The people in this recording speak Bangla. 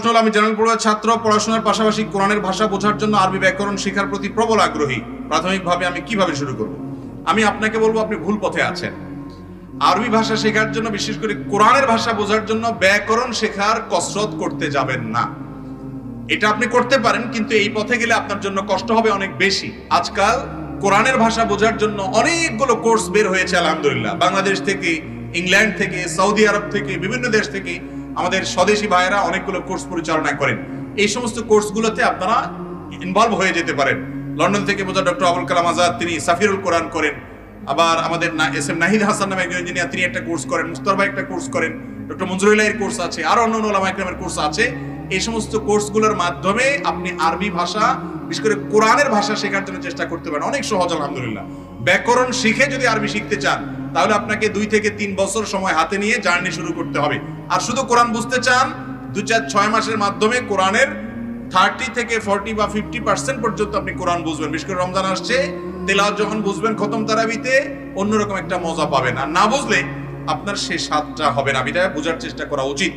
প্রশ্ন হলো, আমি জেনারেল পড়ুয়ার ছাত্র, পড়াশোনার পাশাপাশি কোরআনের ভাষা বোঝার জন্য আরবি ব্যাকরণ শেখার প্রতি প্রবল আগ্রহী। প্রাথমিকভাবে আমি কিভাবে শুরু করব? আমি আপনাকে বলবো, আপনি ভুল পথে আছেন। আরবি ভাষা শেখার জন্য, বিশেষ করে কোরআনের ভাষা বোঝার জন্য ব্যাকরণ শেখার কসরত করতে যাবেন না। এটা আপনি করতে পারেন, কিন্তু এই পথে গেলে আপনার জন্য কষ্ট হবে অনেক বেশি। আজকাল কোরআনের ভাষা বোঝার জন্য অনেকগুলো কোর্স বের হয়েছে আলহামদুলিল্লাহ। বাংলাদেশ থেকে, ইংল্যান্ড থেকে, সৌদি আরব থেকে, বিভিন্ন দেশ থেকে আমাদের স্বদেশী ভাইয়েরা অনেকগুলো কোর্স পরিচালনা করেন। এই সমস্ত কোর্সগুলোতে আপনারা ইনভলভ হয়ে যেতে পারেন। লন্ডন থেকে বোঝা ডক্টর আবুল কালাম আজাদ, তিনি সাফিরুল কোরআন করেন। আবার আমাদের এস এম নাহিদ হাসান নামে একজন ইঞ্জিনিয়ার, তিনি একটা কোর্স করেন। মুস্তার ভাই একটা কোর্স করেন। ডক্টর মঞ্জুরুল্লাহের কোর্স আছে, আর অন্য ওলামা ইকরামের কোর্স আছে। এই সমস্ত কোর্সগুলোর মাধ্যমে আপনি আরবি ভাষা, বিশেষ করে কোরআনের ভাষা শেখার জন্য চেষ্টা করতে পারেন। অনেক সহজ আলহামদুলিল্লাহ। ব্যাকরণ শিখে যদি আরবি শিখতে চান, তাহলে আপনাকে 2 থেকে 3 বছর সময় হাতে নিয়ে জার্নি শুরু করতে হবে। আর শুধু কোরআন বুঝতে চান, 2-4-6 মাসের মাধ্যমে কোরআনের 30 থেকে 40 বা 50% পর্যন্ত আপনি কোরআন বুঝবেন। বিশেষ করে রমজান আসছে, তেলাওয়াত যখন বুঝবেন খতম তারাবিতে, অন্যরকম একটা মজা পাবেন। আর না বুঝলে আপনার সে স্বাদটা হবে না। বিধায় বোঝার চেষ্টা করা উচিত।